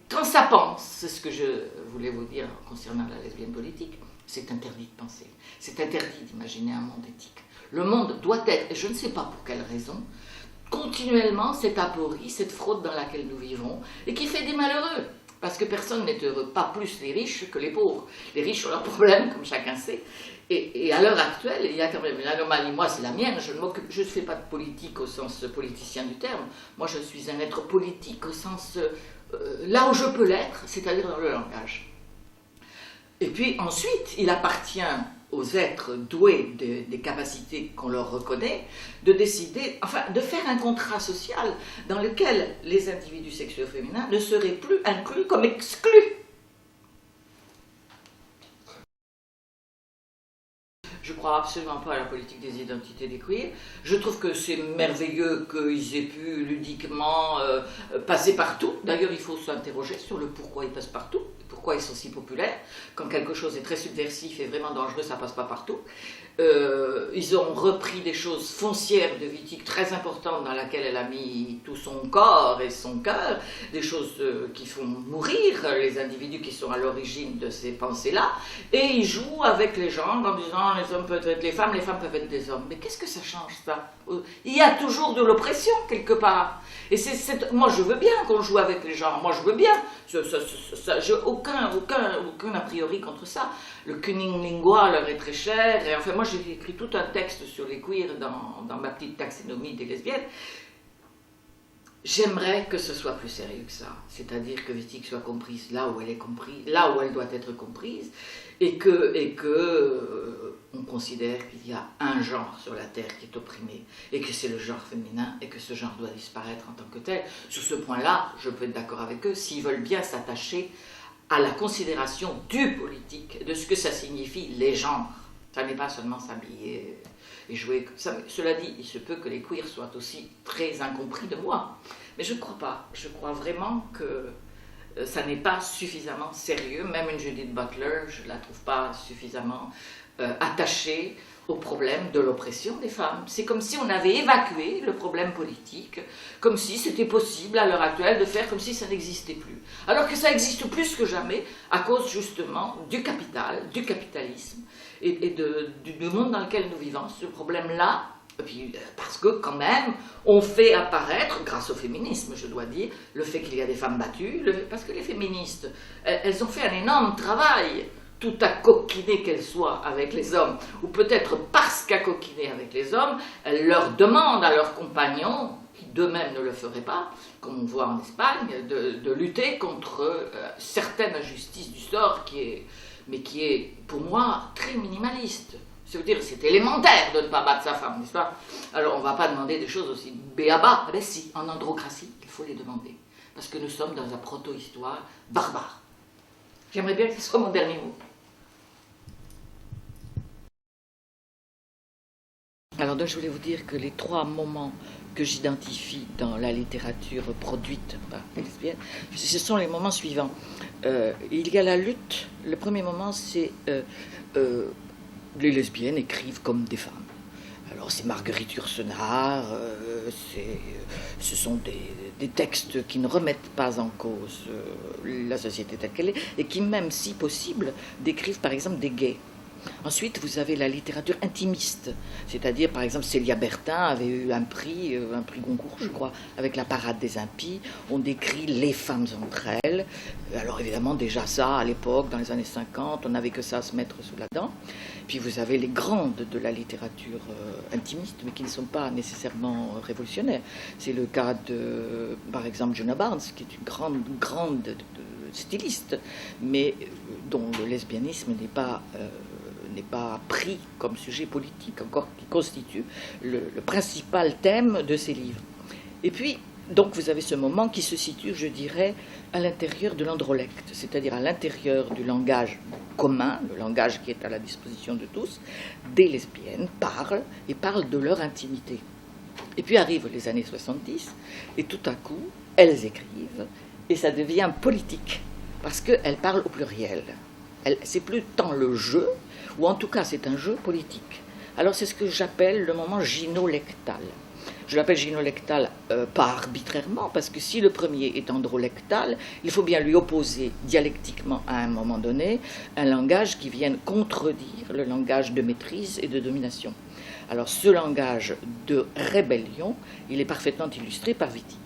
Quand ça pense, c'est ce que je voulais vous dire concernant la lesbienne politique, c'est interdit de penser. C'est interdit d'imaginer un monde éthique. Le monde doit être, et je ne sais pas pour quelle raison, continuellement cette aporie, cette fraude dans laquelle nous vivons, et qui fait des malheureux. Parce que personne n'est heureux, pas plus les riches que les pauvres. Les riches ont leurs problèmes, comme chacun sait. Et à l'heure actuelle, il y a quand même une anomalie. Moi, c'est la mienne. Je ne fais pas de politique au sens politicien du terme. Moi, je suis un être politique au sens là où je peux l'être, c'est-à-dire dans le langage. Et puis ensuite, il appartient aux êtres doués des capacités qu'on leur reconnaît, de décider, enfin, de faire un contrat social dans lequel les individus sexuels féminins ne seraient plus inclus comme exclus. Je ne crois absolument pas à la politique des identités des queers. Je trouve que c'est merveilleux qu'ils aient pu ludiquement passer partout. D'ailleurs, il faut s'interroger sur le pourquoi ils passent partout. Pourquoi ils sont si populaires. Quand quelque chose est très subversif et vraiment dangereux, ça ne passe pas partout. Ils ont repris des choses foncières de Wittig très importantes dans laquelle elle a mis tout son corps et son cœur, des choses qui font mourir les individus qui sont à l'origine de ces pensées-là, et ils jouent avec les genres en disant les hommes peuvent être les femmes peuvent être des hommes. Mais qu'est-ce que ça change ça? Il y a toujours de l'oppression quelque part. Et moi je veux bien qu'on joue avec les genres, moi je veux bien, j'ai aucun a priori contre ça. Le cunning lingua leur est très cher, et enfin moi j'ai écrit tout un texte sur les queers dans ma petite taxonomie des lesbiennes. J'aimerais que ce soit plus sérieux que ça, c'est-à-dire que Wittig soit comprise là où elle est comprise, là où elle doit être comprise, et que on considère qu'il y a un genre sur la Terre qui est opprimé, et que c'est le genre féminin, et que ce genre doit disparaître en tant que tel. Sur ce point-là, je peux être d'accord avec eux, s'ils veulent bien s'attacher à la considération du politique, de ce que ça signifie les genres. Ça n'est pas seulement s'habiller et jouer. Cela dit, il se peut que les queers soient aussi très incompris de moi. Mais je ne crois pas. Je crois vraiment que ça n'est pas suffisamment sérieux. Même une Judith Butler, je ne la trouve pas suffisamment attachée au problème de l'oppression des femmes. C'est comme si on avait évacué le problème politique, comme si c'était possible à l'heure actuelle de faire comme si ça n'existait plus. Alors que ça existe plus que jamais à cause justement du capital, du capitalisme et du monde dans lequel nous vivons. Ce problème-là, parce que quand même, on fait apparaître, grâce au féminisme je dois dire, le fait qu'il y a des femmes battues, parce que les féministes, elles ont fait un énorme travail, tout à coquiner qu'elles soient avec les hommes, ou peut-être parce qu'à coquiner avec les hommes, elles leur demandent à leurs compagnons, qui d'eux-mêmes ne le feraient pas, comme on voit en Espagne, de lutter contre certaines injustices du sort, mais qui est, pour moi, très minimaliste. C'est-à-dire, c'est élémentaire de ne pas battre sa femme, n'est-ce pas? Alors, on ne va pas demander des choses aussi béaba. Eh bien si, en androcratie, il faut les demander. Parce que nous sommes dans un proto-histoire barbare. J'aimerais bien que ce soit mon dernier mot. Alors, donc, je voulais vous dire que les 3 moments que j'identifie dans la littérature produite par les lesbiennes, ce sont les moments suivants. Il y a la lutte. Le premier moment, c'est les lesbiennes écrivent comme des femmes. Alors c'est Marguerite Yourcenar, ce sont des textes qui ne remettent pas en cause la société telle qu'elle est, et qui même, si possible, décrivent par exemple des gays. Ensuite, vous avez la littérature intimiste, c'est-à-dire, par exemple, Célia Bertin avait eu un prix Goncourt, je crois, avec La Parade des impies. On décrit les femmes entre elles. Alors, évidemment, déjà ça, à l'époque, dans les années 50, on n'avait que ça à se mettre sous la dent. Puis, vous avez les grandes de la littérature intimiste, mais qui ne sont pas nécessairement révolutionnaires. C'est le cas de, par exemple, Juno Barnes, qui est une grande styliste, mais dont le lesbianisme n'est pas pris comme sujet politique, encore qui constitue le principal thème de ces livres. Et puis, donc, vous avez ce moment qui se situe, je dirais, à l'intérieur de l'androlecte, c'est-à-dire à l'intérieur du langage commun, le langage qui est à la disposition de tous. Des lesbiennes parlent de leur intimité. Et puis arrivent les années 70, et tout à coup, elles écrivent, et ça devient politique, parce qu'elles parlent au pluriel. C'est plus tant le jeu, ou en tout cas c'est un jeu politique. Alors c'est ce que j'appelle le moment gynolectal. Je l'appelle gynolectal pas arbitrairement, parce que si le premier est androlectal, il faut bien lui opposer dialectiquement à un moment donné un langage qui vienne contredire le langage de maîtrise et de domination. Alors ce langage de rébellion, il est parfaitement illustré par Wittig.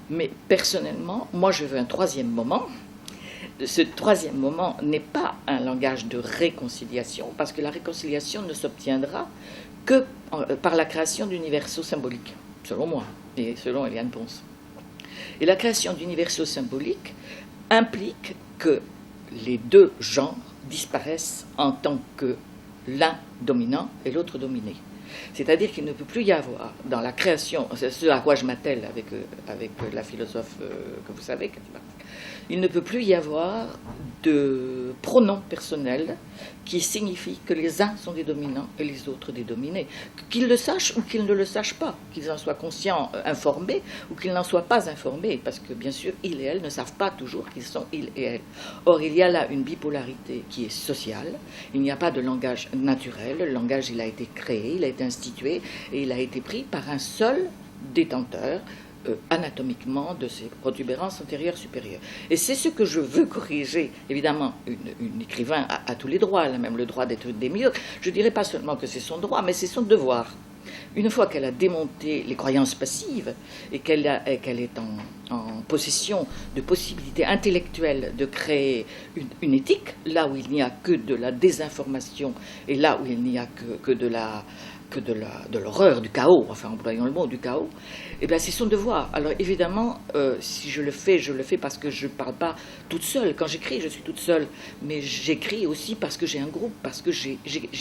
Mais personnellement, moi je veux un troisième moment. Ce troisième moment n'est pas un langage de réconciliation, parce que la réconciliation ne s'obtiendra que par la création d'universaux symboliques, selon moi, et selon Eliane Pons. Et la création d'universaux symboliques implique que les deux genres disparaissent en tant que l'un dominant et l'autre dominé. C'est-à-dire qu'il ne peut plus y avoir dans la création, c'est ce à quoi je m'attelle avec la philosophe que vous savez, il ne peut plus y avoir de pronom personnel qui signifie que les uns sont des dominants et les autres des dominés. Qu'ils le sachent ou qu'ils ne le sachent pas, qu'ils en soient conscients, informés, ou qu'ils n'en soient pas informés, parce que bien sûr, ils et elles ne savent pas toujours qu'ils sont ils et elles. Or, il y a là une bipolarité qui est sociale, il n'y a pas de langage naturel, le langage il a été créé, il a été institué, et il a été pris par un seul détenteur, anatomiquement de ces protubérances antérieures supérieures. Et c'est ce que je veux corriger. Évidemment, une écrivain a tous les droits, elle a même le droit d'être démiurge. Je ne dirais pas seulement que c'est son droit, mais c'est son devoir. Une fois qu'elle a démonté les croyances passives et qu'elle est en possession de possibilités intellectuelles de créer une éthique, là où il n'y a que de la désinformation et là où il n'y a que de l'horreur, du chaos, enfin employons le mot, du chaos, eh bien c'est son devoir. Alors évidemment, si je le fais parce que je ne parle pas toute seule. Quand j'écris, je suis toute seule, mais j'écris aussi parce que j'ai un groupe, parce que j'ai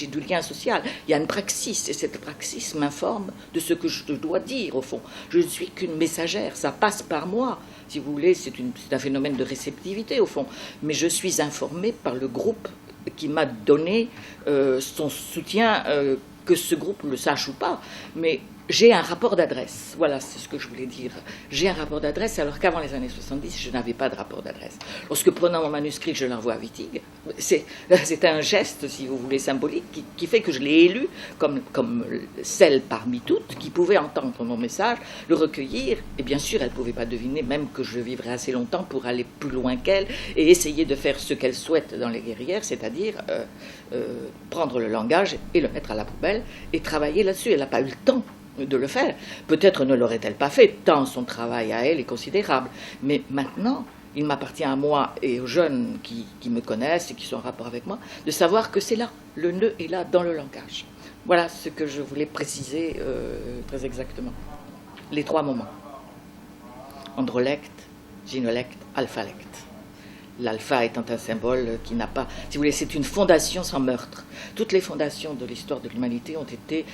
du lien social. Il y a une praxis, et cette praxis m'informe de ce que je dois dire, au fond. Je ne suis qu'une messagère, ça passe par moi. Si vous voulez, c'est un phénomène de réceptivité, au fond. Mais je suis informée par le groupe qui m'a donné son soutien, que ce groupe le sache ou pas, mais j'ai un rapport d'adresse. Voilà, c'est ce que je voulais dire. J'ai un rapport d'adresse, alors qu'avant les années 70, je n'avais pas de rapport d'adresse. Lorsque, prenant mon manuscrit, je l'envoie à Wittig, c'est un geste, si vous voulez, symbolique, qui fait que je l'ai élu comme celle parmi toutes qui pouvait entendre mon message, le recueillir, et bien sûr, elle ne pouvait pas deviner même que je vivrais assez longtemps pour aller plus loin qu'elle et essayer de faire ce qu'elle souhaite dans Les Guerrières, c'est-à-dire prendre le langage et le mettre à la poubelle et travailler là-dessus. Elle n'a pas eu le temps de le faire. Peut-être ne l'aurait-elle pas fait, tant son travail à elle est considérable. Mais maintenant, il m'appartient à moi et aux jeunes qui me connaissent et qui sont en rapport avec moi, de savoir que c'est là, le nœud est là dans le langage. Voilà ce que je voulais préciser très exactement. Les trois moments. Androlecte, gynolecte, alphalecte. L'alpha étant un symbole qui n'a pas... Si vous voulez, c'est une fondation sans meurtre. Toutes les fondations de l'histoire de l'humanité ont été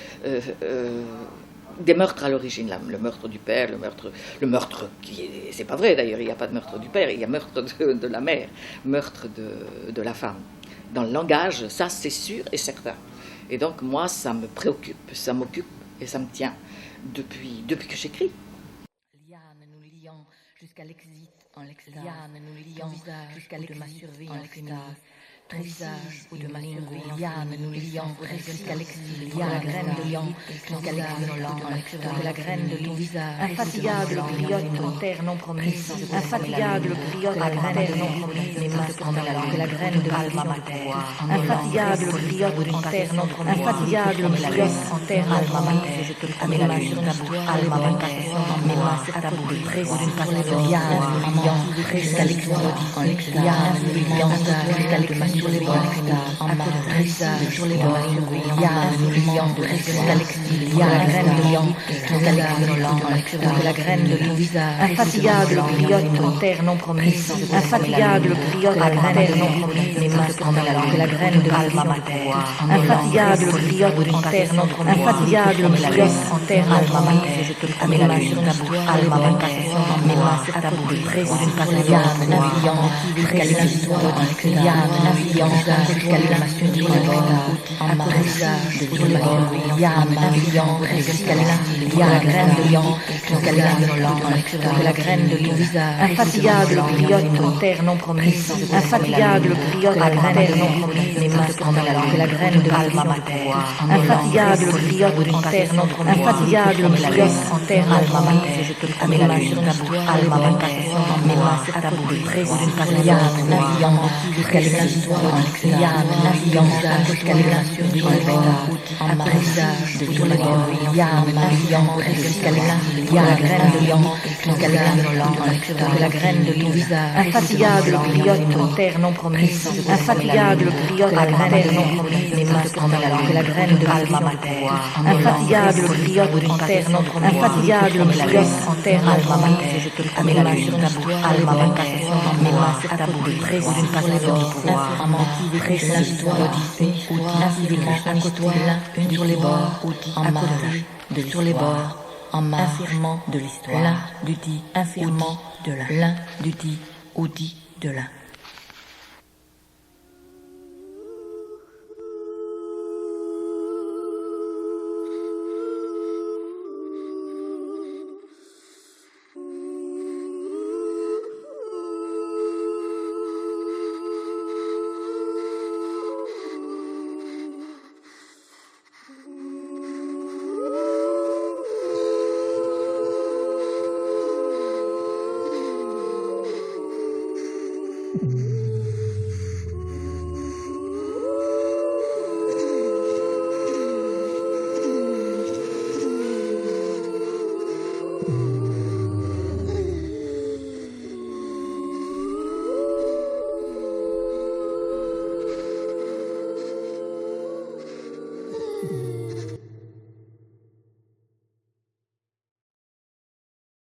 des meurtres à l'origine. Le meurtre du père, le meurtre qui est... C'est pas vrai d'ailleurs, il n'y a pas de meurtre du père, il y a meurtre de la mère, meurtre de la femme. Dans le langage, ça c'est sûr et certain. Et donc moi, ça me préoccupe, ça m'occupe et ça me tient depuis que j'écris. Liane nous liant jusqu'à l'exit en l'extase. Liane nous liant jusqu'à l'exit en l'extase. ton visage ou de ma liane nous liant jusqu'à l'exil, la graine de lion jusqu'à l'exil, que la graine de ton visage, infatigable griotte en terre non promise, infatigable griotte en terre non promise, que la graine de alma mater, infatigable griotte en terre non promise, infatigable griotte en terre alma mater, je te le promets la sur ta bouche, alma mater, mes mains sur ta bouche, présent d'une passion, jusqu'à l'exil, en l'extase, jusqu'à l'exil, sur les bords, en brisage, sur les bords, nous liant jusqu'à l'exil, la graine de lion, jusqu'à l'exil, que la graine de ton visage, infatigable griotte en terre non promise, infatigable griotte en terre non promise, mes mains sur ta bouche, que la graine de alma mater, infatigable griotte en terre non promise, infatigable griotte en terre alma mater, je te le promets la sur ta bouche, alma mater, mes mains sur ta bouche, présent d'une passion, jusqu'à l'exil, jusqu'à l'exil, en brisage, sur les bords, jusqu'à l'exil, la graine de lion, jusqu'à l'exil, que la graine de ton visage, infatigable griotte en terre non promise, infatigable griotte en terre non promise, mes mains sur ta bouche, que la graine de alma mater, infatigable griotte en terre non promise, infatigable griotte en terre alma mater, je te le promets la sur ta bouche, alma mater, mes mains sur ta bouche, présent d'une passion, jusqu'à l'exil, jusqu'à l'exil, en brisage, sur les bords, jusqu'à l'exil, la graine de lion, jusqu'à l'exil, que la graine de ton visage, infatigable griotte en terre non promise, infatigable griotte en terre non promise, mes mains sur ta bouche, que la graine de alma mater, infatigable griotte en terre non promise, infatigable griotte en terre alma mater, je te le promets la sur ta bouche, alma mater, mes mains sur ta bouche, présent d'une passion du pouvoir, l'histoire infiniment à côté, sur les bords, en marge, sur les bords, en marge, infirmant de l'histoire, l'un du dit, infirmant de l'un, du dit, au dit de l'un.